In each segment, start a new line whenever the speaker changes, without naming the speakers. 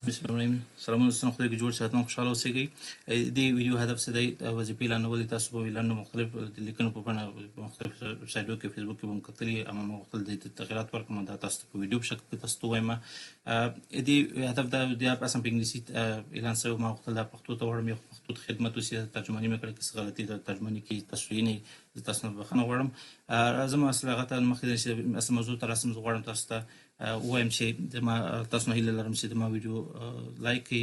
بسم الله الرحمن الرحیم. سلامونه ستاسو خدای کې جوړ ساتم خوشاله اوسئ. دې ویډیو هدف څه دی؟ وظیفې اعلانول تاسو په اعلانونو مختلف لیکنو په بڼه مختلف سایټونو کې فیسبوک کې هم کتلي اما مختلف د تغیرات ورکړم دا تاسو ته په ویډیو په شکل کې تاسو ته وایم. دې هدف دا د اصلا په انګلیسي اعلان شوی ما خپل د پښتو ته وړم یو پښتو خدمت وسی ترجمانی مې کړې چې غلطي د ترجمانی کې تاسو یې نه تاسو نه بخښنه غواړم. راځم اصل هغه ته مخکې چې اصل موضوع تر رسم غواړم تاسو ته وایم چې ما تاسو نه هیله لرم چې ما ویډیو لایک کړئ،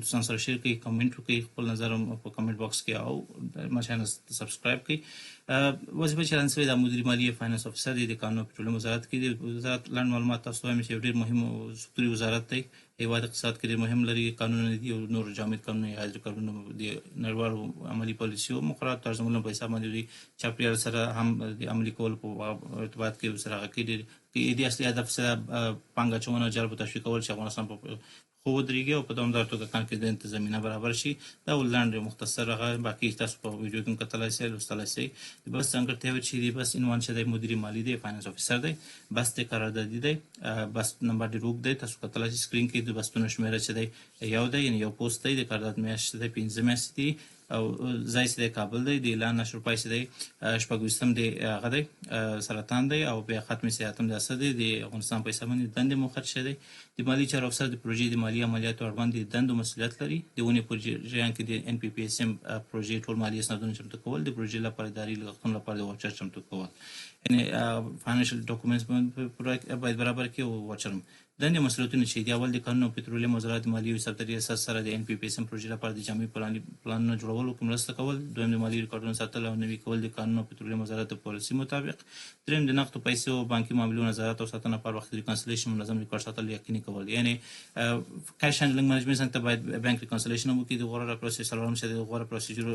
دوستان سره شیر کړئ، کمنټ وکړئ، خپل نظر په کمنټ باکس کې او ما چینل سبسکرایب کړئ. وظیفه چې اعلان شوې د مدیر مالیې فاینانس افیسر دی د قانون او پټرولیم وزارت کې دی. وزارت لاندې معلومات تاسو ته وایم چې یو ډېر مهم سکتوري وزارت دی. هیواد اقتصاد کې ډېر مهم لري، قانونونه دي او نور جامد قانونونه یا حاضر قانونونه د نړیوالو عملي پالیسیو مقررات ترجمه په حساب باندې چاپیریال سره هم د عملي کولو په ارتباط کې سره کې دي اصلي هدف سره پانګه اچونه جلب او تشویق کول چې افغانستان په خو ودرېږي او په دوامداره توګه کار کې د زمینه برابر شي. دا ولنډ مختصر هغه باقي تاسو په ویډیو کې کتلای شئ لوستلای شئ. بس ځانګړتیا چې دی بس عنوان چې دی مدیر مالی دی فاینانس افیسر دی، بس د قراردادي دی، بس نمبر دی روک دی تاسو کتلای شئ سکرین کې د بسونو شمیره چې دی یو دی یعنی یو پوسټ دی د قرارداد میاشت دی 15 میاشتې دی او ځای چې د کابل دی د اعلان نشر پای چې دی شپږویشتم دی هغه دی سرطان دی او بیا ختمې سیاتم د اسد دی د افغانستان په حساب باندې دندې موخر شه دی. د مالی چارو افسر د پروژې د مالی عملیاتو اړوند د دندو مسؤلیت لري. د ونې پروژې کې د ان پی پی اس ام پروژې ټول مالی اسنادونه چمتو کول، د پروژې لپاره اداري لګښتونو لپاره د واچر چمتو کول، یعنی فاینانشل ډاکومنټس باید برابر کې او واچرم. دندې مسؤلیتونه چې دی اول د قانون او پټرولیم وزارت د مالی او حسابداري اساس سره د ان پی پی اس ام پروژې لپاره د جامع پلانونه جوړولو کې مرسته کول، دویم د مالی ریکارډونو ساتل او نوي کول د قانون او پټرولیم وزارت د پالیسي مطابق، دریم د نقدو پیسو او بانکي معاملو نظارت او ساتنه پر وخت ریکانسیلیشن منظم ریکارډ ساتل یقیني کول، یعنی کیش هانډلینګ منیجمنت څنګه باید بانک ریکانسیلیشن مو کې د غوړه پروسس سره هم چې د غوړه پروسیجر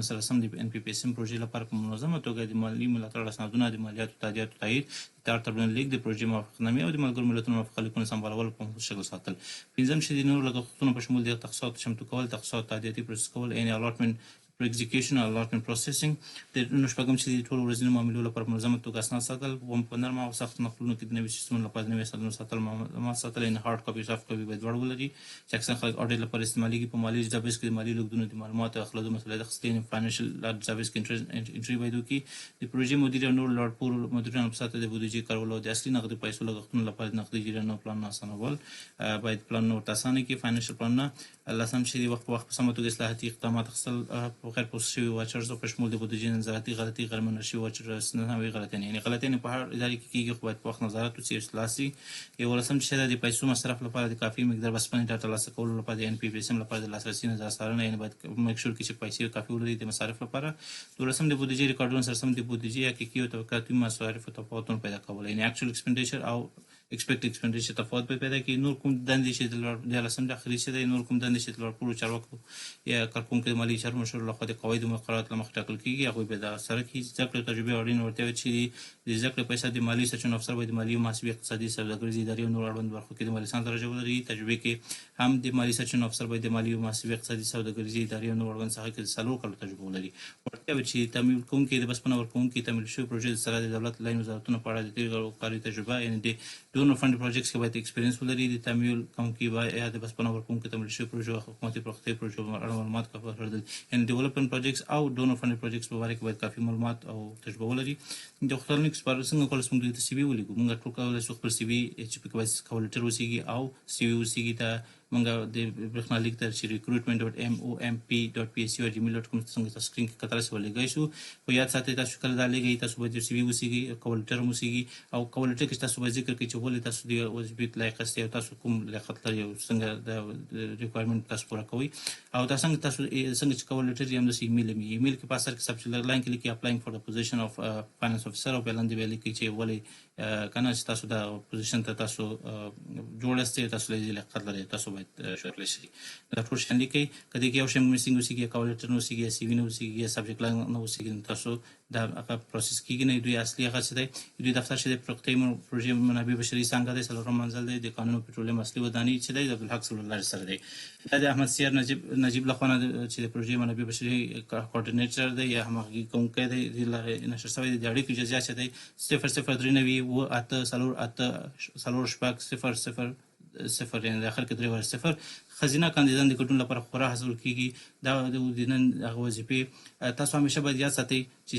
سره سم د ان پی پی اس ام پروژې لپاره په منظمه توګه د مالی ملاتړ اسنادونه د مالیاتو تادیاتو تایید تربلن لیک د پروژې موافقتنامې او د ملګرو ملتونو موافقه لیکونه سمبالول په شکل ساتل. پنځم چې د نورو لګښتونو په شمول د تخصصات چمتو کول، تخصصات تادیاتي پروسس کول، یعنی الاټمنټ ایگزیکیوشن او الاټمنټ پروسیسینګ. د شپږم چې د ټولو ورځنیو معاملو لپاره منظمه توګه اسناد ساتل، په نرمه او سخت نقلونو کې د نوي سیستمونو لپاره نوي اسنادونه ساتل، معلومات ساتل، یعنی هارد کاپي سافت کاپي باید دواړه ولري چې اکثر خلک اډیټ لپاره استعمالېږي. په مالي ډیټابیس کې د مالي لګښتونو د معلوماتو او اخلاقو مسؤلیت اخیستل، یعنی فاینانشل ډیټابیس کې انټري باید وکړي. د پروژې مدیر او نور لوړپوړو مدیرانو په ساته د بودیجې کارولو او د اصلي نقدي پیسو لګښتونو لپاره د نقدي جریان او پلان اسانول، باید پلان ورته اسانه کړي. فاینانشل پلانونه لازم چې د وخت په وخت په سمه توګه اصلاحاتي اقدامات اخیستل، په غیر پوسټ شوي واچرز په شمول د بودیجې نظارتي غلطي غیر منل شوي واچرز نه وي غلطیانې، یعنی غلطیانې په هر ادارې کې کېږي خو باید په وخت نظارت وشي او اصلاح شي. یولسم چې د پیسو مصرف لپاره د کافي مقدار بسپنې ډاټا ترلاسه کولو لپاره د ان پی پی اس ام لپاره د لاسرسي نظر څارنه، یعنی باید میک شور کې چې پیسې کافي ولري د مصارف لپاره. دولسم د بودیجې ریکارډونو سره سم د بودیجې حقیقي او توقعاتي مصارف او تفاوتونه پیدا کول، یعنی اکچوال ایکسپنډیچر او ایکسپیکټ ایکسپنډیچر تفاوت پیدا کړي. نور کوم دندې چې د لسم د اخري چې د نور کوم دندې چې د لوړپوړو چارواکو یا کارکونکو د مالي چارو مشر لخوا د قواعد او مقرراتو له مخې ټاکل کېږي، هغوی باید سره کې زده کړې تجربې او اړینې وړتیاوې چې د زده کړې پیسه د مالي سرچینو افسر باید د مالي او محاسبې اقتصادي سوداګریزې ادارې او نور اړوند برخو کې د مالي سان درجه ولري. تجربې کې هم د مالي سرچینو افسر باید د مالي او محاسبې اقتصادي سوداګریزې ادارې او نور اړوند څخه کې 4 کاله تجربه ولري. وړتیاوې چې تمویل کوونکي د بسپنه ورکوونکي تمویل شوي پروژې سره د دولت لاین وزارتونو په اړه د تېرو کاري تجربه، یعنی د ډونر فنډ پروجیکټس کې باید ایکسپیرینس ولري. د تمویل کوونکي باید د بسپنه ورکوونکي تمویل شوي پروژو حکومتي پراختیايي پروژو اړه معلومات کافي لرل، یعنی ډیولپمنٹ پروجیکټس او ډونر فنډ پروجیکټس په باره کې باید کافي معلومات او تجربه ولري. د خپلنیک سپارل څنګه کولای شو موږ د سی وی ولیکو، موږ ټول کولای شو خپل سی وی چې په کوم کوالټر وسیږي او سی وی وسیږي ته موږ د برېښنالیک تر چې recruitment.momp.psu@gmail.com څنګه تاسو سکرین کې کتل شو لګای شو. خو یاد ساتئ تاسو کله دا لګی تاسو باید سی وی وسیږي، کوالټر وسیږي او کوالټر کې تاسو باید ذکر کړئ چې ولې تاسو د وظیفې لایق یاست او تاسو کوم لیاقت لرئ او څنګه د ریکوایرمنت تاسو پوره کوئ او تاسو څنګه چې کوالټر یې هم د ایمیل کې په اثر کې سبجیکټ لاین کې لیکي اپلاینګ فور د پوزیشن اف فاینانس افیسر او بلند ویل کې چې ولې کنه چې تاسو د پوزیشن ته تاسو جوړسته تاسو لږ لیاقت لرئ، تاسو باید شورل شي. دا ټول شان لیکي کله کې یو شی میسینګ وسیږي، کوالټر نو وسیږي، سی وی نو وسیږي، سبجیکټ لاین نو وسیږي، تاسو دا هغه پروسس کیږي نه. دوی اصلي هغه څه دی، دوی دفتر چې د پروژې منابع بشري څنګه دی څلورم منزل دی، د قانون او پټرولیم اصلي ودانۍ چې دی د عبدالحق صلی الله سره دی. دا د احمد سیار نجیب لخوا چې د پروژې منابع بشري کوارډینیټر دی یا همغږي کوونکی دی د نشر شوی د اړیکو جزیات چې دی 0039 و 8 4 8 4 شپږ 00 صفر یعنې د اخر کې 3.0 ښځینه کاندیدان د ګډون لپاره خورا هڅول کېږي. دا د نن هغه وظیفې تاسو همیشه باید یاد ساتئ چې